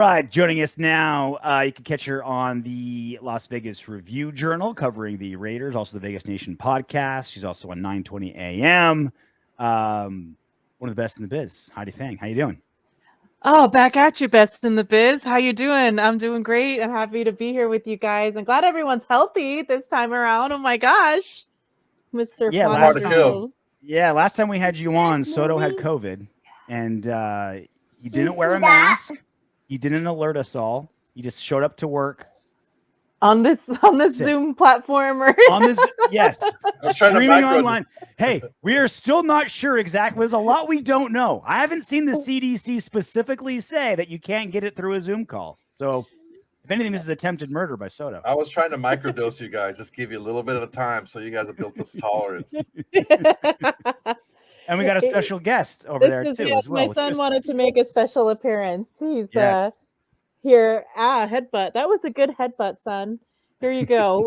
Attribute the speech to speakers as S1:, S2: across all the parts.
S1: Right, joining us now, you can catch her on the Las Vegas Review Journal covering the Raiders, also the Vegas Nation podcast. She's also on 920 AM. One of the best in the biz. Heidi Fang, how you doing?
S2: Oh, back at you, best in the biz. How you doing? I'm doing great. I'm happy to be here with you guys. I'm glad everyone's healthy this time around. Oh my gosh, Mr.
S1: Yeah, last time we had you on, Soto had COVID, and he didn't wear a mask. He didn't alert us all. He just showed up to work
S2: on this Zoom platform or
S1: on this. Yes, streaming online. Hey, we are still not sure exactly. There's a lot we don't know. I haven't seen the CDC specifically say that you can't get it through a Zoom call. So, if anything, this is attempted murder by Soto.
S3: I was trying to microdose you guys, just give you a little bit of a time so you guys have built up tolerance.
S1: And we got a special guest over there too.
S2: Yes,
S1: as well,
S2: my son wanted to make a special appearance. He's here. Headbutt. That was a good headbutt, son. Here you go.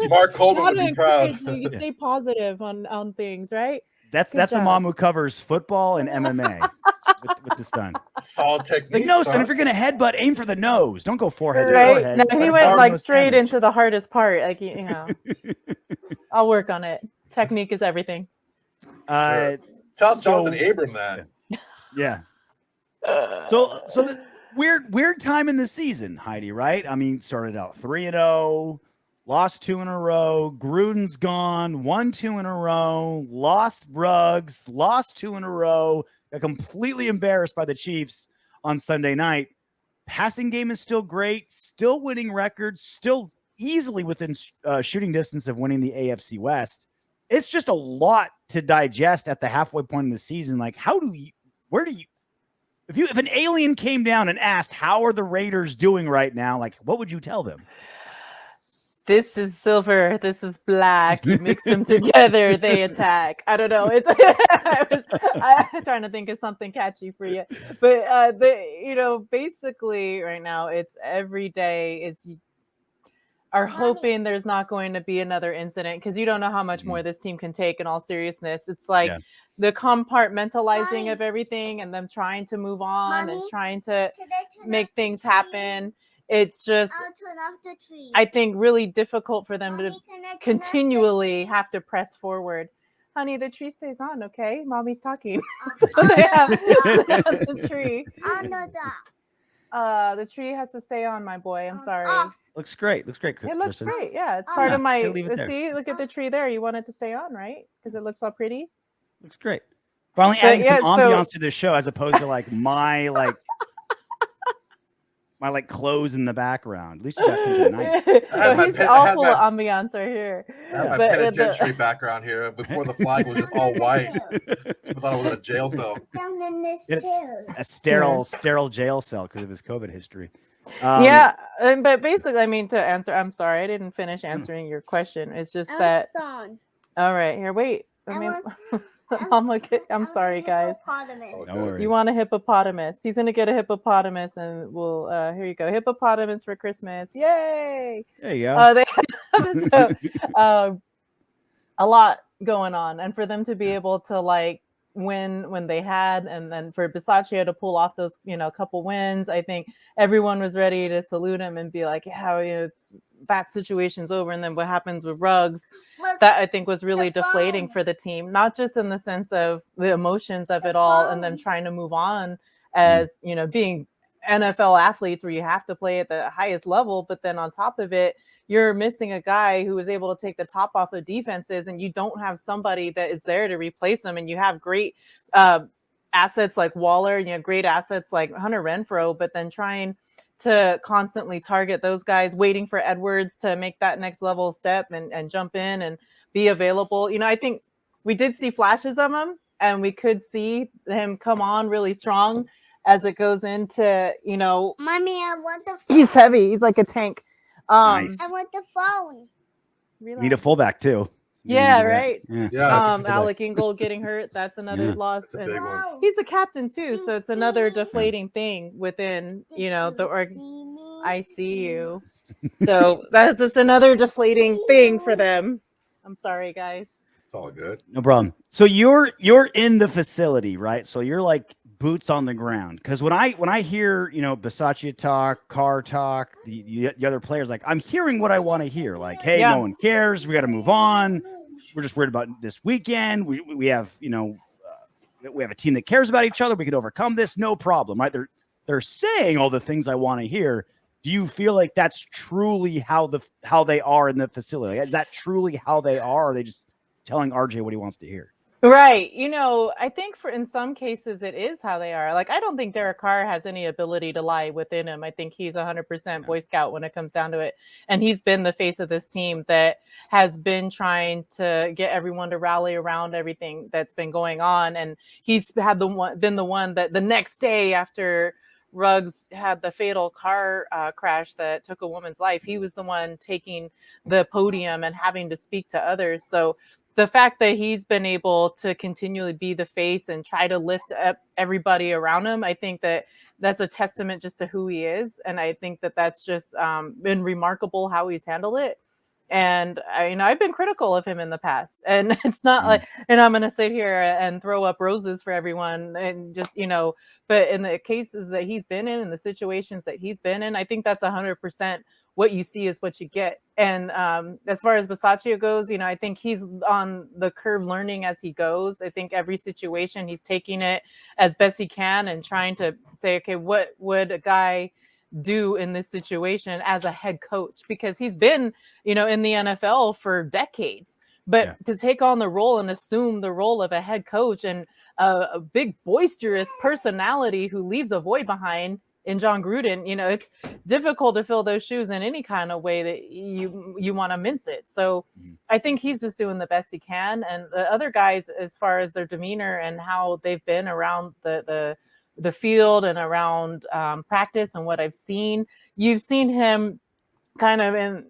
S3: Mark Coleman would be proud.
S2: You stay positive on things, right?
S1: That's a mom who covers football and MMA with his son.
S3: Solid technique.
S1: Like, no, son, if you're gonna headbutt, aim for the nose. Don't go forehead.
S2: Right? No, he went like straight into the hardest part. Like, you know, I'll work on it. Technique is everything.
S3: Tell Jonathan Abram that.
S1: Yeah. So the weird time in the season, Heidi, right? I mean, started out 3-0, lost 2 in a row. Gruden's gone, won 2 in a row, lost Ruggs, lost 2 in a row, got completely embarrassed by the Chiefs on Sunday night. Passing game is still great, still winning records, still easily within shooting distance of winning the AFC West. It's just a lot to digest at the halfway point in the season. Like, if an alien came down and asked, how are the Raiders doing right now? Like, what would you tell them?
S2: This is silver. This is black. You mix them together, they attack. I don't know. I'm trying to think of something catchy for you. But, basically right now it's every day is you are hoping there's not going to be another incident because you don't know how much more this team can take in all seriousness. It's like the compartmentalizing of everything and them trying to move on and trying to make things happen. It's just, I think, really difficult for them to continually have to press forward. Honey, the tree stays on, okay? Mommy's talking. So they have the tree. The tree has to stay on, my boy. I'm sorry.
S1: Looks great.
S2: It looks great. Yeah, it's part of my. See, look at the tree there. You want it to stay on, right? Because it looks all pretty.
S1: Looks great. Finally adding some ambiance to this show as opposed to like my clothes in the background. At least you got something nice.
S2: He's awful ambiance right here.
S3: I have my penitentiary background here. Before the flag was just all white. I thought I was in a jail cell.
S1: It's a sterile jail cell because of his COVID history.
S2: But basically, I mean, to answer, I'm sorry, I didn't finish answering your question. It's just that. All right, here, wait. I'm sorry, guys.
S1: No worries.
S2: You want a hippopotamus? He's gonna get a hippopotamus, and we'll. Here you go, hippopotamus for Christmas! Yay!
S1: There you go.
S2: A lot going on, and for them to be able to like win when they had, and then for Bisaccia to pull off those, couple wins, I think everyone was ready to salute him and be like, yeah, it's that situation's over. And then what happens with Ruggs, that I think was really deflating for the team, not just in the sense of the emotions of it all and them trying to move on as, being NFL athletes where you have to play at the highest level, but then on top of it, you're missing a guy who is able to take the top off of defenses, and you don't have somebody that is there to replace him. And you have great assets like Waller, and you have great assets like Hunter Renfrow, but then trying to constantly target those guys, waiting for Edwards to make that next level step and jump in and be available. I think we did see flashes of him, and we could see him come on really strong as it goes into,
S4: Mommy, I want the phone.
S2: He's heavy. He's like a tank.
S1: Nice.
S4: I want the phone.
S1: Need a fullback too.
S2: Yeah, right.
S3: Yeah.
S2: Alec Ingold getting hurt. That's another loss.
S3: That's a big one.
S2: He's a captain too, so it's another deflating thing within, the org. I see you. So that's just another deflating thing for them. I'm sorry, guys.
S3: It's all good.
S1: No problem. So you're in the facility, right? So you're like boots on the ground. Because when I hear, Bisaccia talk, Carr talk, the other players, like, I'm hearing what I want to hear. Like, hey,
S2: Yeah.
S1: no one cares. We got to move on. We're just worried about this weekend. We have, we have a team that cares about each other. We could overcome this. No problem, right? They're saying all the things I want to hear. Do you feel like that's truly how they are in the facility? Like, is that truly how they are? Or are they just telling RJ what he wants to hear?
S2: Right. I think in some cases it is how they are. Like, I don't think Derek Carr has any ability to lie within him. I think he's 100% Boy Scout when it comes down to it. And he's been the face of this team that has been trying to get everyone to rally around everything that's been going on. And he's been the one that the next day after Ruggs had the fatal car crash that took a woman's life, he was the one taking the podium and having to speak to others. So the fact that he's been able to continually be the face and try to lift up everybody around him, I think that's a testament just to who he is. And I think that's just been remarkable how he's handled it. And I've been critical of him in the past, and it's not like, and I'm going to sit here and throw up roses for everyone and just, but in the cases that he's been in and the situations that he's been in, I think that's 100% what you see is what you get. And as far as Bisaccia goes, I think he's on the curve learning as he goes. I think every situation he's taking it as best he can and trying to say, okay, what would a guy do in this situation as a head coach? Because he's been, in the NFL for decades. But to take on the role and assume the role of a head coach and a big boisterous personality who leaves a void behind in John Gruden, it's difficult to fill those shoes in any kind of way that you want to mince it. So I think he's just doing the best he can. And the other guys, as far as their demeanor and how they've been around the field and around practice and what I've seen, you've seen him kind of in,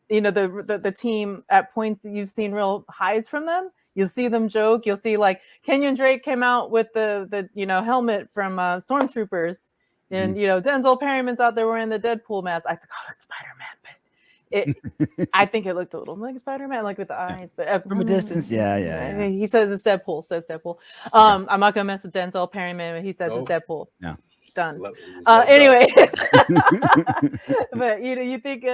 S2: the team at points that you've seen real highs from them. You'll see them joke. You'll see, like, Kenyon Drake came out with the helmet from Stormtroopers. And, Denzel Perryman's out there wearing the Deadpool mask. I thought, oh, it's Spider-Man. But I think it looked a little like Spider-Man, like with the eyes. But
S1: from a distance, yeah.
S2: He says it's Deadpool. I'm not going to mess with Denzel Perryman, but he says it's Deadpool.
S1: No.
S2: Done. Anyway. But, you think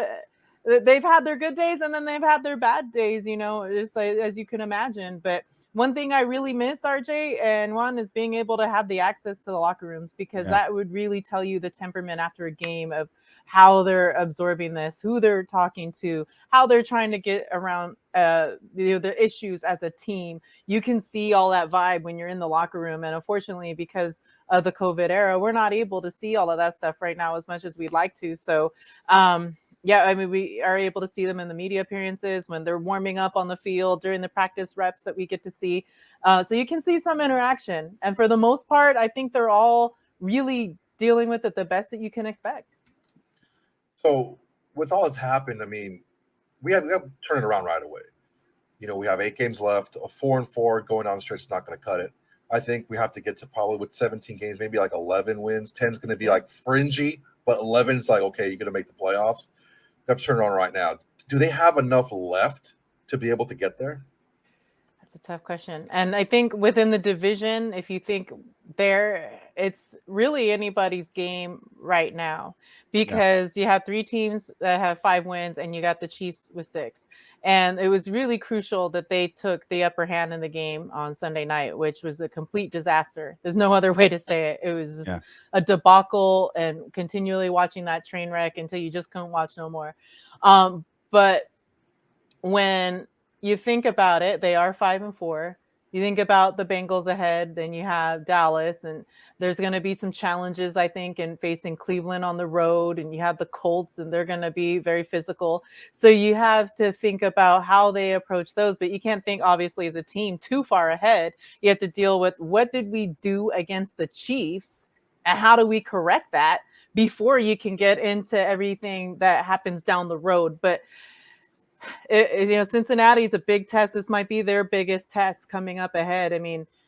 S2: they've had their good days and then they've had their bad days, just like, as you can imagine. But one thing I really miss, RJ, and one is being able to have the access to the locker rooms, because that would really tell you the temperament after a game of how they're absorbing this, who they're talking to, how they're trying to get around the issues as a team. You can see all that vibe when you're in the locker room. And unfortunately, because of the COVID era, we're not able to see all of that stuff right now as much as we'd like to. So, we are able to see them in the media appearances when they're warming up on the field during the practice reps that we get to see. So you can see some interaction. And for the most part, I think they're all really dealing with it the best that you can expect.
S3: So with all that's happened, we have to turn it around right away. We have 8 games left. A 4-4 going down the stretch is not going to cut it. I think we have to get to probably with 17 games, maybe like 11 wins. 10 is going to be like fringy, but 11 is like, okay, you're going to make the playoffs. They have to turn it on right now. Do they have enough left to be able to get there?
S2: That's a tough question. And I think within the division, if you think it's really anybody's game right now, because you have 3 teams that have 5 wins and you got the Chiefs with 6. And it was really crucial that they took the upper hand in the game on Sunday night, which was a complete disaster. There's no other way to say it. It was just a debacle, and continually watching that train wreck until you just couldn't watch no more. But when you think about it, they are 5-4. You think about the Bengals ahead, then you have Dallas, and there's going to be some challenges, I think, in facing Cleveland on the road, and you have the Colts, and they're going to be very physical. So you have to think about how they approach those, but you can't think, obviously, as a team too far ahead. You have to deal with, what did we do against the Chiefs, and how do we correct that before you can get into everything that happens down the road. But Cincinnati is a big test. This might be their biggest test coming up ahead.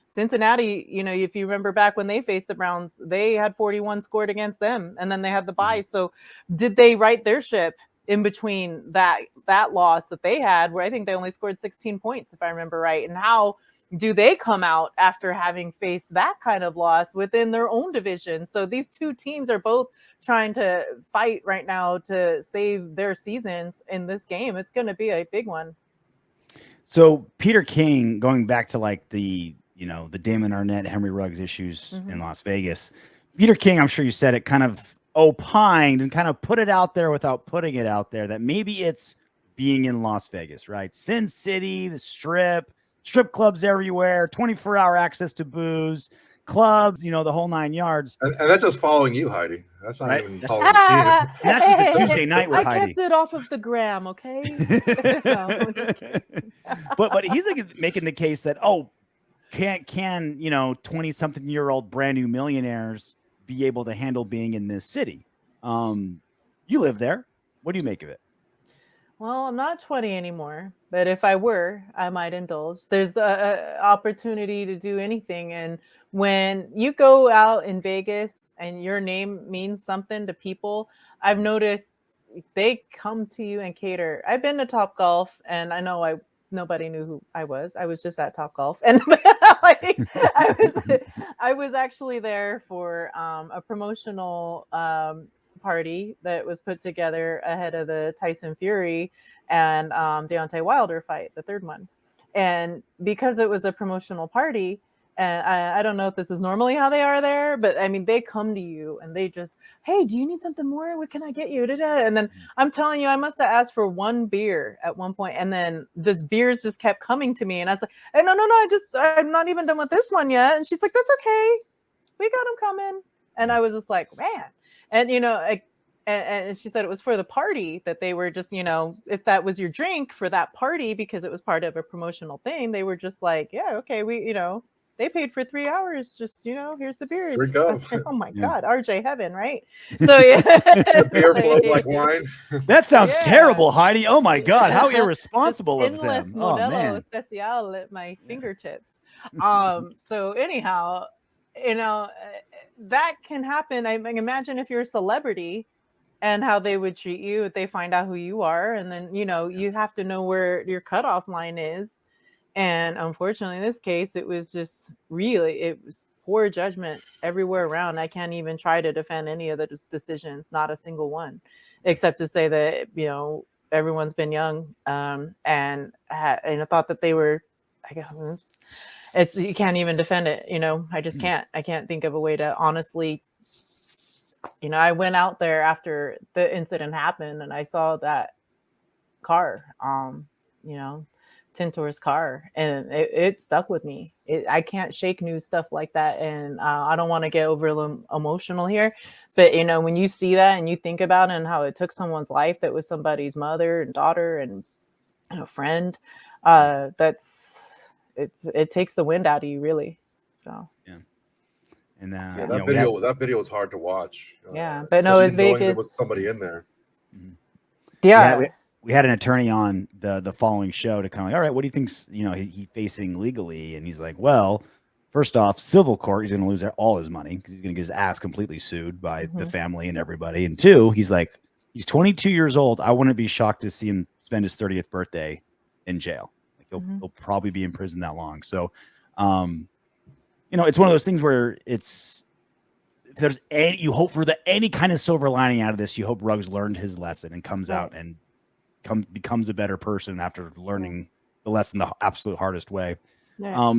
S2: Cincinnati, if you remember back when they faced the Browns, they had 41 scored against them, and then they had the bye. So did they right their ship in between that loss that they had, where I think they only scored 16 points, if I remember right? And how do they come out after having faced that kind of loss within their own division? So these two teams are both trying to fight right now to save their seasons in this game. It's going to be a big one.
S1: So Peter King, going back to like the Damon Arnett, Henry Ruggs issues in Las Vegas, Peter King, I'm sure you said it, kind of opined and kind of put it out there without putting it out there that maybe it's being in Las Vegas, right? Sin City, the strip clubs everywhere, 24-hour access to booze, clubs, the whole 9 yards.
S3: And that's just following you, Heidi. That's not
S1: Right?
S3: even following the team.
S1: That's just a Tuesday night with
S2: I
S1: Heidi.
S2: kept it off of the gram, okay? No, I'm just kidding.
S1: but he's like making the case that can 20-something-year-old brand new millionaires be able to handle being in this city? You live there. What do you make of it?
S2: Well, I'm not 20 anymore, but if I were, I might indulge. There's the opportunity to do anything. And when you go out in Vegas and your name means something to people, I've noticed they come to you and cater. I've been to Topgolf, and I know nobody knew who I was. I was just at Topgolf, and I was actually there for a promotional party that was put together ahead of the Tyson Fury and Deontay Wilder fight, the third one. And because it was a promotional party, and I don't know if this is normally how they are there, but I mean, they come to you and they just, hey, do you need something more? What can I get you? And then I'm telling you, I must have asked for one beer at one point, and then the beers just kept coming to me. And I was like, hey, no, I'm not even done with this one yet. And she's like, that's okay. We got them coming. And I was just like, man. And, and she said it was for the party, that they were just, if that was your drink for that party, because it was part of a promotional thing, they were just like, yeah, okay, they paid for 3 hours. Just, here's the beers.
S3: Drink up.
S2: Oh my God, RJ heaven, right? So yeah.
S3: Beer flows like wine.
S1: That sounds terrible, Heidi. Oh my God, how irresponsible of them. Oh
S2: Modelo
S1: man.
S2: Especial at my fingertips. So anyhow, that can happen. I imagine if you're a celebrity and how they would treat you if they find out who you are. And then, you have to know where your cutoff line is. And unfortunately, in this case, it was poor judgment everywhere around. I can't even try to defend any of the decisions, not a single one, except to say that, everyone's been young and thought that they were, you can't even defend it. I just can't. I can't think of a way to honestly, I went out there after the incident happened and I saw that car, Tintor's car, and it stuck with me. I can't shake news stuff like that. And I don't want to get overly emotional here, but when you see that and you think about it and how it took someone's life that was somebody's mother and daughter and friend, it takes the wind out of you, really. So
S1: yeah. And
S3: that video was hard to watch.
S2: Yeah, but no, it's Vegas.
S3: There was somebody in there.
S2: Yeah.
S1: We had an attorney on the following show to kind of like, all right, what do you think's he facing legally? And he's like, well, first off, civil court, he's going to lose all his money because he's going to get his ass completely sued by the family and everybody. And two, he's like, he's 22 years old. I wouldn't be shocked to see him spend his 30th birthday in jail. Like he'll probably be in prison that long. So, it's one of those things where if there's you hope for any kind of silver lining out of this. You hope Ruggs learned his lesson and comes out and becomes a better person after learning the lesson the absolute hardest way.
S2: Yeah.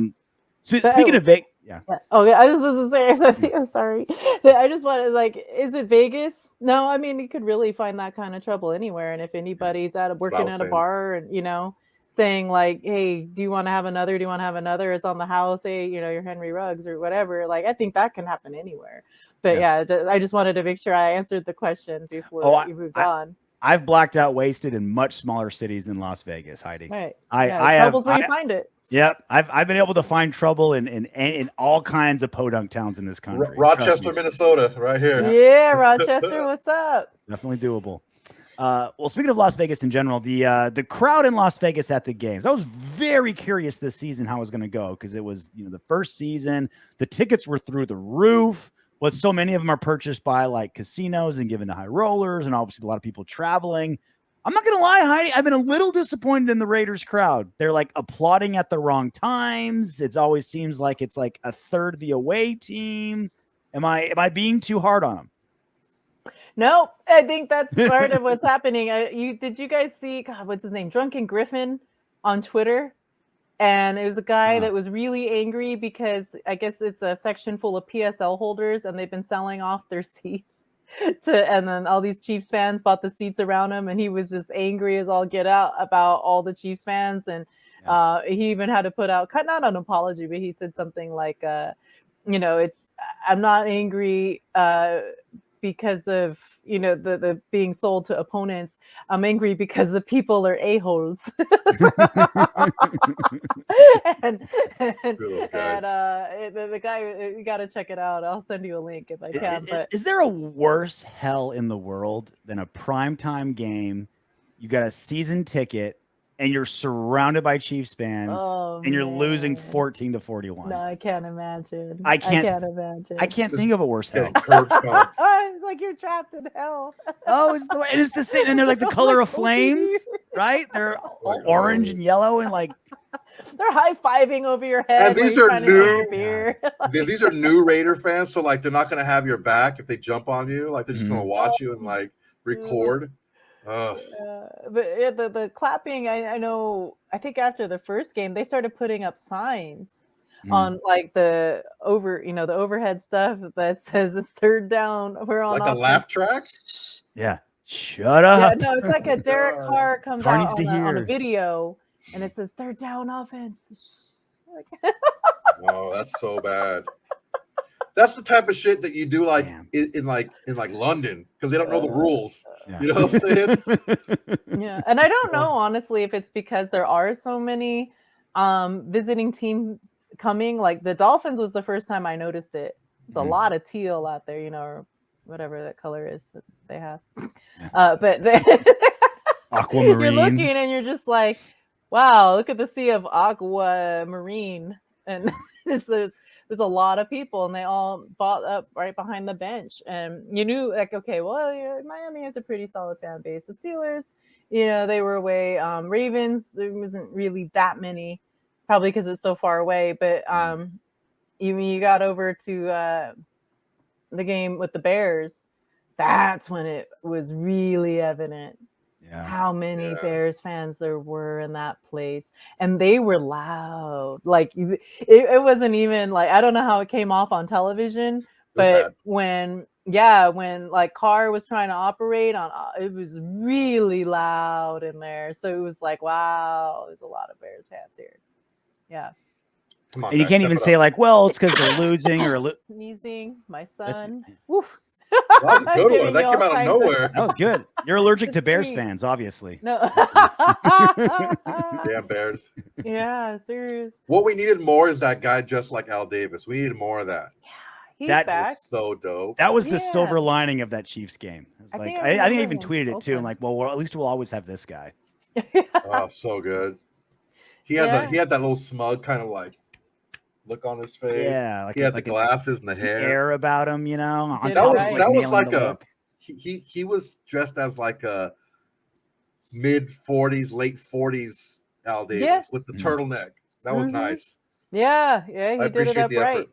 S1: Speaking of Vegas, yeah.
S2: Oh yeah, I was just gonna say, I'm sorry. I just wanted is it Vegas? No, I mean you could really find that kind of trouble anywhere. And if anybody's working at a bar and saying like, hey, do you want to have another? Do you want to have another? It's on the house. Hey, you're Henry Ruggs or whatever. Like I think that can happen anywhere. But yeah, I just wanted to make sure I answered the question before you moved on.
S1: I've blacked out wasted in much smaller cities than Las Vegas, Heidi.
S2: Right.
S1: Trouble's
S2: where you find it.
S1: Yep. I've been able to find trouble in all kinds of podunk towns in this country.
S3: Rochester, Minnesota, right here.
S2: Yeah, Rochester, what's up?
S1: Definitely doable. Well, speaking of Las Vegas in general, the crowd in Las Vegas at the games, I was very curious this season how it was going to go because it was the first season. The tickets were through the roof. But so many of them are purchased by like casinos and given to high rollers, and obviously a lot of people traveling. I'm not gonna lie, Heidi. I've been a little disappointed in the Raiders crowd. They're like applauding at the wrong times. It always seems like it's like a third of the away team. Am I being too hard on them?
S2: Nope, I think that's part of what's happening. Did you guys see what's his name, Drunken Griffin, on Twitter? And it was a guy that was really angry because I guess it's a section full of PSL holders and they've been selling off their seats and then all these Chiefs fans bought the seats around him, and he was just angry as all get out about all the Chiefs fans. And he even had to put out not an apology, but he said something like, I'm not angry because of the being sold to opponents. I'm angry because the people are a-holes. and the guy, you got to check it out. I'll send you a link if I can. But
S1: is there a worse hell in the world than a primetime game? You got a season ticket and you're surrounded by Chiefs fans, and you're losing 14-41.
S2: No, I can't imagine.
S1: I can't
S2: imagine.
S1: I can't think of a worse hell.
S2: It's like you're trapped in hell.
S1: It's the same, and they're like the color of flames, right? They're all orange and yellow, and like
S2: they're high-fiving over your head.
S3: And these are new. These are new Raider fans, so like they're not going to have your back if they jump on you. Like they're just going to watch you and like record.
S2: But yeah, the clapping, I know. I think after the first game, they started putting up signs on like the overhead stuff that says it's third down. We're on
S3: like a laugh track.
S1: Yeah, shut up.
S2: Yeah, no, it's like a Derek Carr comes
S1: Carr
S2: out
S1: needs to
S2: on a
S1: hear.
S2: video, and it says third down offense.
S3: Oh, that's so bad. That's the type of shit that you do like in London because they don't know the rules.
S1: Yeah.
S3: You know what I'm saying?
S2: Yeah, and I don't know honestly if it's because there are so many visiting teams coming. Like the Dolphins was the first time I noticed it. There's a lot of teal out there, or whatever that color is that they have. But
S1: Aquamarine.
S2: You're looking and you're just like, wow, look at the sea of aquamarine, and there's a lot of people, and they all bought up right behind the bench. And you knew, like, okay, well, Miami has a pretty solid fan base. The Steelers, they were away. Ravens, there wasn't really that many, probably because it's so far away. But you got over to the game with the Bears. That's when it was really evident. How many Bears fans there were in that place, and they were loud. Like it wasn't even like, I don't know how it came off on television, but when like Carr was trying to operate on, it was really loud in there. So it was like, wow, there's a lot of Bears fans here. Yeah.
S3: Come on,
S1: and you can't even say like, well, it's because they're losing or
S2: sneezing. My son. Woof.
S3: That was a good one. That came out of nowhere.
S1: That was good. You're allergic to Bears fans, obviously.
S2: No.
S3: Damn Bears.
S2: Yeah, serious.
S3: What we needed more is that guy just like Al Davis. We needed more of that.
S2: Yeah, he's
S1: That
S2: back.
S3: Was so dope.
S1: That was the silver lining of that Chiefs game. I think I even tweeted it too. I'm like, well, at least we'll always have this guy.
S3: Oh, so good. He had that little smug kind of like look on his face.
S1: Yeah, like
S3: he had the glasses and the hair
S1: about him,
S3: That was like a he was dressed as like a mid-40s, late 40s Al Davis with the turtleneck. That was nice.
S2: Yeah, he did it up right.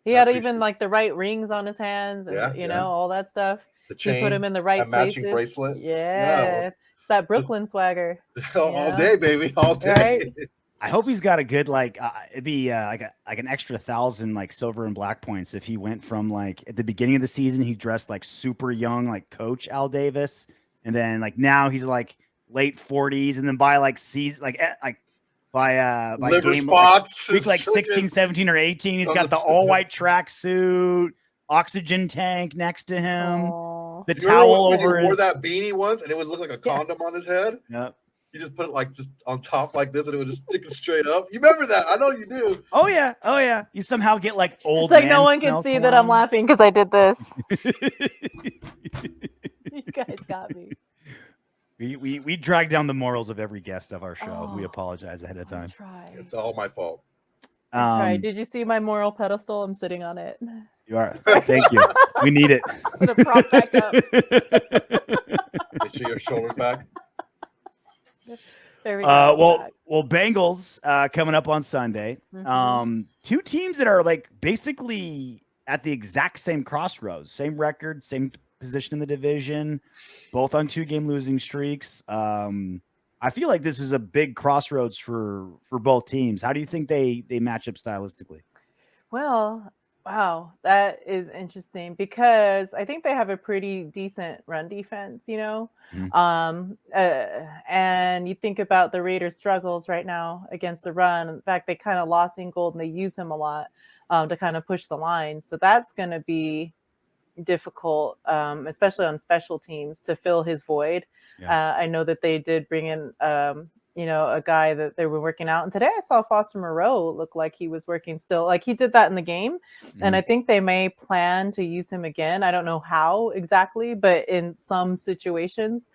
S2: He had even like the right rings on his hands, and all that stuff.
S3: The chain,
S2: he put him in the right
S3: matching
S2: places.
S3: bracelet.
S2: Yeah, it's that Brooklyn swagger.
S3: All day, baby, all day.
S2: Right?
S1: I hope he's got a good it'd be like an extra 1,000 like silver and black points if he went from like at the beginning of the season he dressed like super young like Coach Al Davis, and then like now he's like late 40s, and then by like season by
S3: liver
S1: game
S3: spots
S1: week like 16, 17, or 18, he's got the all white track suit, oxygen tank next to him, the towel over.
S3: He wore that beanie once, and it would look like a condom on his head.
S1: Yep.
S3: You just put it like just on top like this, and it would just stick it straight up. You remember that? I know you do.
S1: Oh yeah. You somehow get like old.
S2: It's like no one can see that I'm laughing because I did this. You guys got me.
S1: We drag down the morals of every guest of our show. We apologize ahead of time.
S3: It's all my fault.
S2: Did you see my moral pedestal? I'm sitting on it.
S1: You are. Thank you. We need it.
S2: I'm gonna prop back up.
S3: Make sure your shoulders back.
S2: There we go.
S1: Well, Bengals coming up on Sunday. Two teams that are like basically at the exact same crossroads, same record, same position in the division, both on 2-game losing streaks. I feel like this is a big crossroads for both teams. How do you think they match up stylistically?
S2: Well, wow, that is interesting because I think they have a pretty decent run defense, and you think about the Raiders' struggles right now against the run. In fact, they kind of lost Ingold and they use him a lot to kind of push the line. So that's going to be difficult, especially on special teams, to fill his void. Yeah. I know that they did bring in a guy that they were working out. And today I saw Foster Moreau look like he was working still. Like he did that in the game. And I think they may plan to use him again. I don't know how exactly, but in some situations,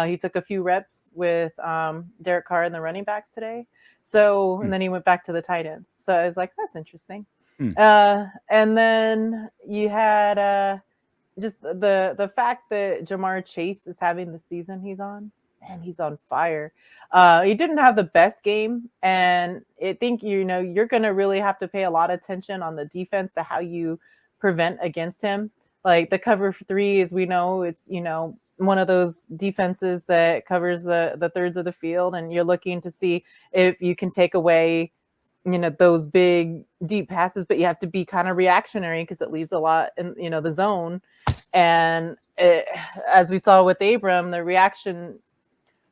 S2: he took a few reps with Derek Carr and the running backs today. So, and then he went back to the tight ends. So I was like, that's interesting. And then you had just the fact that Jamar Chase is having the season he's on. And he's on fire. He didn't have the best game, and I think you're going to really have to pay a lot of attention on the defense to how you prevent against him. Like the cover 3, as we know, it's one of those defenses that covers the thirds of the field, and you're looking to see if you can take away those big deep passes, but you have to be kind of reactionary because it leaves a lot in the zone. And as we saw with Abram, the reaction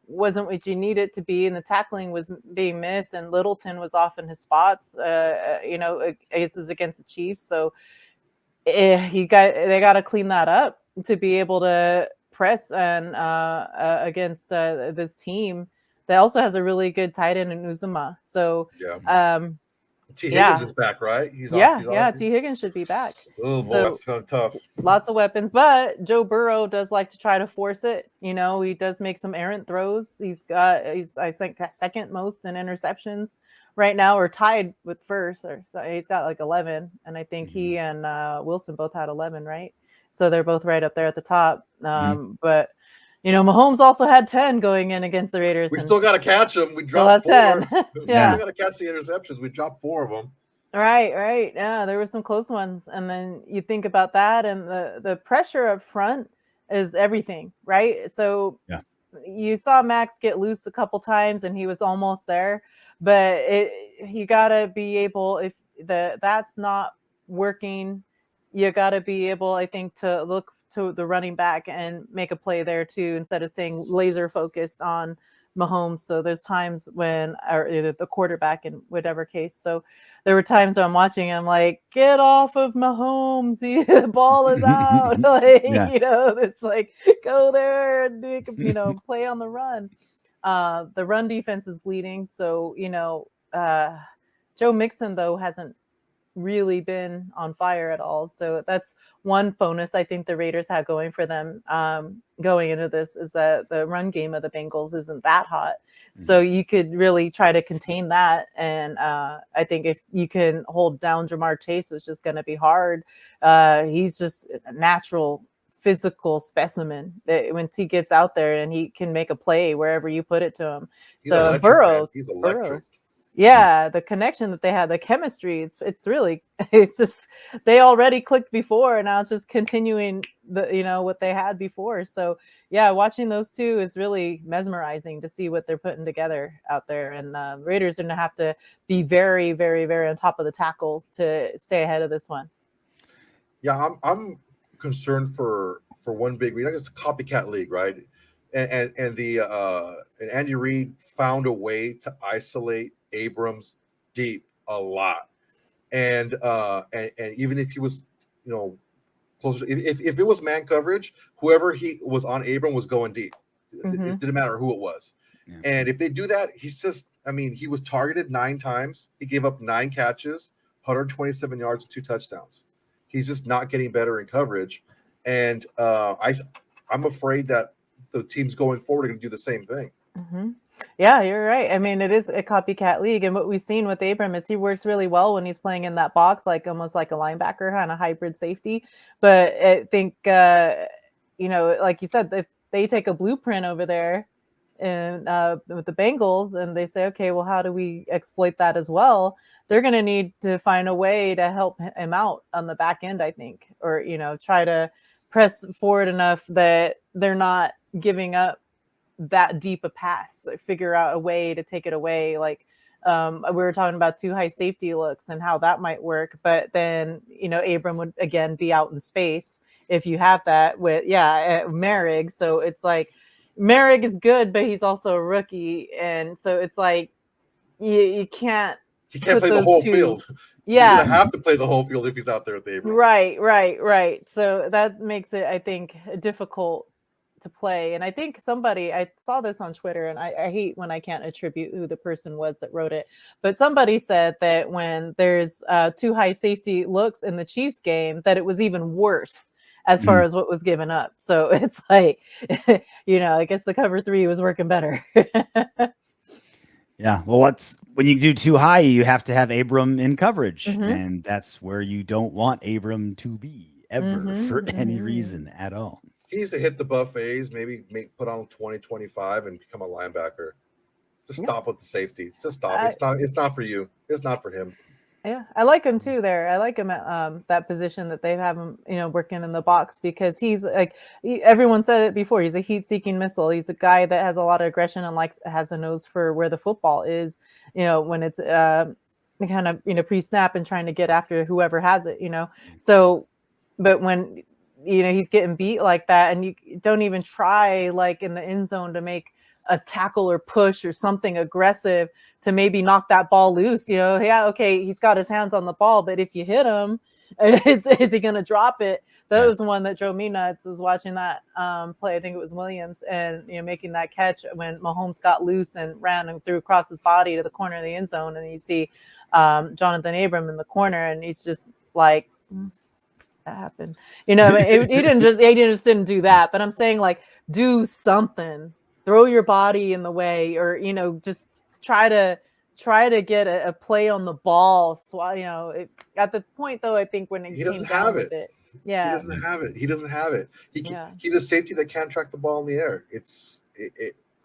S2: wasn't what you need it to be, and the tackling was being missed, and Littleton was off in his spots, aces against the Chiefs. So they got to clean that up to be able to press and against this team that also has a really good tight end in Uzuma. So
S3: T. Higgins is back, right?
S2: He's off. T. Higgins should be back.
S3: Oh, boy, that's kind of tough.
S2: Lots of weapons, but Joe Burrow does like to try to force it. He does make some errant throws. He's I think second most in interceptions right now, or tied with first. So he's got like 11, and I think he and Wilson both had 11, right? So they're both right up there at the top. But Mahomes also had 10 going in against the Raiders.
S3: We still got to catch them. We dropped 4.
S2: 10.
S3: We still got to catch the interceptions. We dropped 4 of them.
S2: Right. Yeah, there were some close ones. And then you think about that, and the pressure up front is everything, right? So you saw Max get loose a couple times, and he was almost there. But you got to be able, if that's not working, you got to be able, I think, to look to the running back and make a play there too, instead of staying laser focused on Mahomes. So there's times when, or either the quarterback in whatever case. So there were times when I'm watching, I'm like, get off of Mahomes. The ball is out. It's like, go there and play on the run. The run defense is bleeding. So, Joe Mixon though hasn't really been on fire at all. So that's one bonus I think the Raiders had going for them going into this, is that the run game of the Bengals isn't that hot. So you could really try to contain that. And I think if you can hold down Jamar Chase, it's just going to be hard. He's just a natural physical specimen that when he gets out there and he can make a play wherever you put it to him. He's so electric, Burrow,
S3: he's electric.
S2: Yeah, the connection that they had, the chemistry, it's just, they already clicked before, and now it's just continuing what they had before. So yeah, watching those two is really mesmerizing to see what they're putting together out there. And Raiders are going to have to be very, very, very on top of the tackles to stay ahead of this one.
S3: Yeah, I'm concerned for one big reason. It's a copycat league, right? And Andy Reid found a way to isolate Abrams deep a lot, and even if he was closer, if it was man coverage, whoever he was on Abram was going deep. It didn't matter who it was. And if they do that, he was targeted 9 times. He gave up 9 catches, 127 yards, and 2 touchdowns. He's just not getting better in coverage, and I'm afraid that the teams going forward are going to do the same thing.
S2: Yeah, you're right. I mean, it is a copycat league, and what we've seen with Abram is he works really well when he's playing in that box, like almost like a linebacker, kind of hybrid safety. But I think, like you said, if they take a blueprint over there, with the Bengals, and they say, okay, well, how do we exploit that as well? They're going to need to find a way to help him out on the back end, I think, or try to press forward enough that they're not giving up that deep a pass. Like, figure out a way to take it away. Like we were talking about 2 high safety looks and how that might work, but then Abram would again be out in space if you have that with Merrick. So it's like Merrick is good, but he's also a rookie, and so it's like you can't.
S3: He can't play the whole field.
S2: Yeah,
S3: he's gonna have to play the whole field if he's out there with Abram.
S2: Right. So that makes it, I think, difficult to play. And I think I saw this on Twitter, and I hate when I can't attribute who the person was that wrote it, but somebody said that when there's 2 high safety looks in the Chiefs game, that it was even worse as far as what was given up. So it's like, I guess the cover 3 was working better.
S1: Yeah. Well, when you do 2 high, you have to have Abram in coverage, and that's where you don't want Abram to be ever for any reason at all.
S3: He needs to hit the buffets, maybe put on 20, 25 and become a linebacker. Just stop with the safety. Just stop. It's not for you. It's not for him.
S2: Yeah, I like him too there. I like him at that position that they have him, working in the box, because he's like, everyone said it before, he's a heat-seeking missile. He's a guy that has a lot of aggression and has a nose for where the football is, when it's kind of, pre-snap and trying to get after whoever has it, So, but when he's getting beat like that, and you don't even try, like in the end zone, to make a tackle or push or something aggressive to maybe knock that ball loose. Yeah, okay, he's got his hands on the ball, but if you hit him, is he going to drop it? That was the one that drove me nuts, was watching that play. I think it was Williams, and making that catch when Mahomes got loose and ran and threw across his body to the corner of the end zone, and you see Jonathan Abram in the corner, and he's just like, that happened. He didn't do that, but I'm saying, like, do something, throw your body in the way, or just try to get a play on the ball. So at the point though, I think when
S3: he doesn't have it. He doesn't have it. He's a safety that can't track the ball in the air.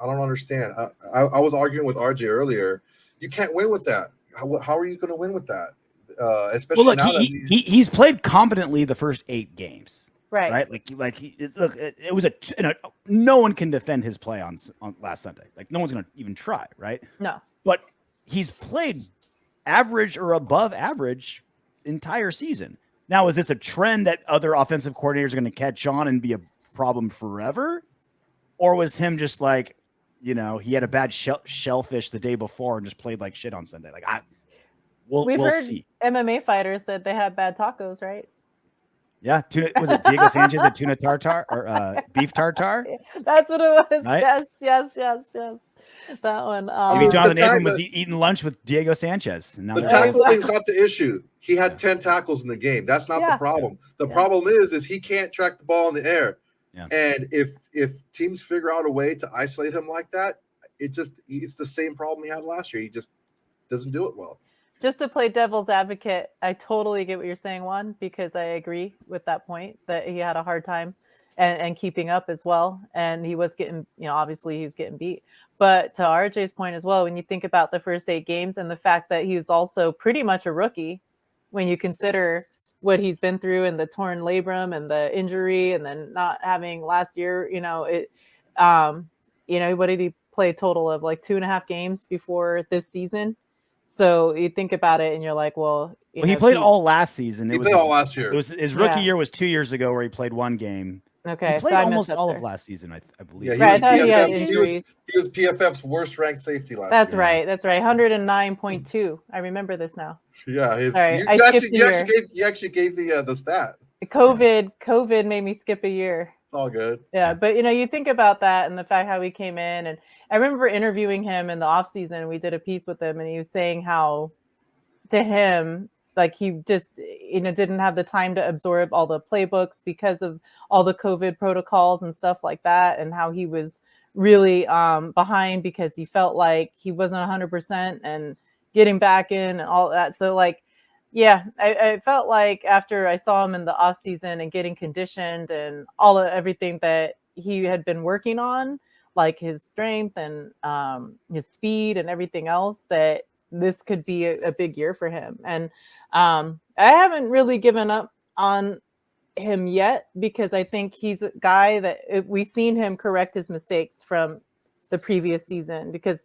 S3: I don't understand. I was arguing with RJ earlier. You can't win with that. How are you going to win with that? Especially now
S1: he's played competently the first 8 games.
S2: Right.
S1: It was no one can defend his play on last Sunday. Like, no one's going to even try, right?
S2: No.
S1: But he's played average or above average entire season. Now, is this a trend that other offensive coordinators are going to catch on and be a problem forever? Or was him just like, he had a bad shellfish the day before and just played like shit on Sunday? Like, we'll
S2: heard
S1: see.
S2: MMA fighters said they had bad tacos, right?
S1: Yeah, was it Diego Sanchez at tuna tartar or beef tartar?
S2: That's what it was.
S1: Right?
S2: Yes. That one.
S1: Maybe Jonathan Abram was eating lunch with Diego Sanchez. And
S3: the tackle is not the issue. He had 10 tackles in the game. That's not the problem. The problem is he can't track the ball in the air. Yeah. And if teams figure out a way to isolate him like that, it's the same problem he had last year. He just doesn't do it well.
S2: Just to play devil's advocate, I totally get what you're saying, Juan, because I agree with that point that he had a hard time and keeping up as well. And he was getting, obviously he was getting beat. But to RJ's point as well, when you think about the first 8 games and the fact that he was also pretty much a rookie, when you consider what he's been through and the torn labrum and the injury, and then not having last year, what did he play a total of, like 2.5 games before this season? So you think about it and you're like, well,
S1: he played all last season.
S3: He played all last year.
S1: It was his rookie year was 2 years ago where he played 1 game.
S2: Okay,
S1: he played almost all of last season, I believe.
S2: Yeah, I thought he had injuries.
S3: He was PFF's worst ranked safety last
S2: year. That's right. 109.2. I remember this now.
S3: Yeah, you actually gave the stat.
S2: COVID made me skip a year.
S3: It's all good.
S2: Yeah, but you think about that and the fact how he came in, and I remember interviewing him in the off season. We did a piece with him, and he was saying how, to him, like, he just didn't have the time to absorb all the playbooks because of all the COVID protocols and stuff like that, and how he was really behind because he felt like he wasn't 100% and getting back in and all that. So like, yeah, I felt like after I saw him in the off season and getting conditioned and everything that he had been working on, like his strength and his speed and everything else, that this could be a big year for him. And I haven't really given up on him yet, because I think he's a guy that we've seen him correct his mistakes from the previous season, because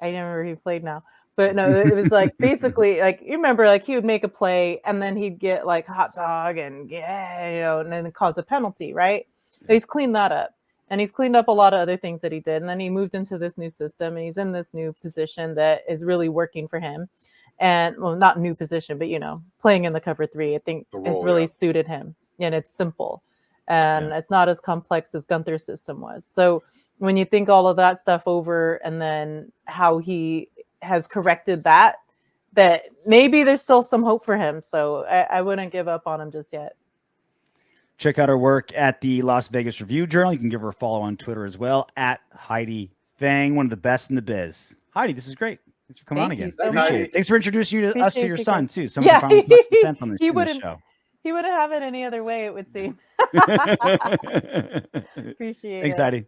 S2: I never remember he played now. But no, it was like basically like, you remember, like he would make a play and then he'd get like hot dog and and then cause a penalty, right? But he's cleaned that up, and he's cleaned up a lot of other things that he did. And then he moved into this new system, and he's in this new position that is really working for him. And well, not new position, but playing in the cover 3, I think has really suited him, and it's simple. And it's not as complex as Gunther's system was. So when you think all of that stuff over, and then how he has corrected that maybe there's still some hope for him. So I wouldn't give up on him just yet.
S1: Check out her work at the Las Vegas Review Journal. You can give her a follow on Twitter as well, at Heidi Fang, one of the best in the biz. Heidi, this is great. Thanks for coming on again. Appreciate it. Thanks for introducing us to your son, too. Someone finally took some sense on this show.
S2: He wouldn't have it any other way, it would seem. Appreciate it.
S1: Thanks, Heidi.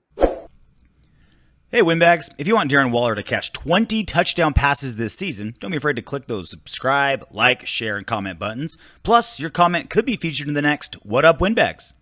S1: Hey, Windbags. If you want Darren Waller to catch 20 touchdown passes this season, don't be afraid to click those subscribe, like, share, and comment buttons. Plus, your comment could be featured in the next What Up, Windbags?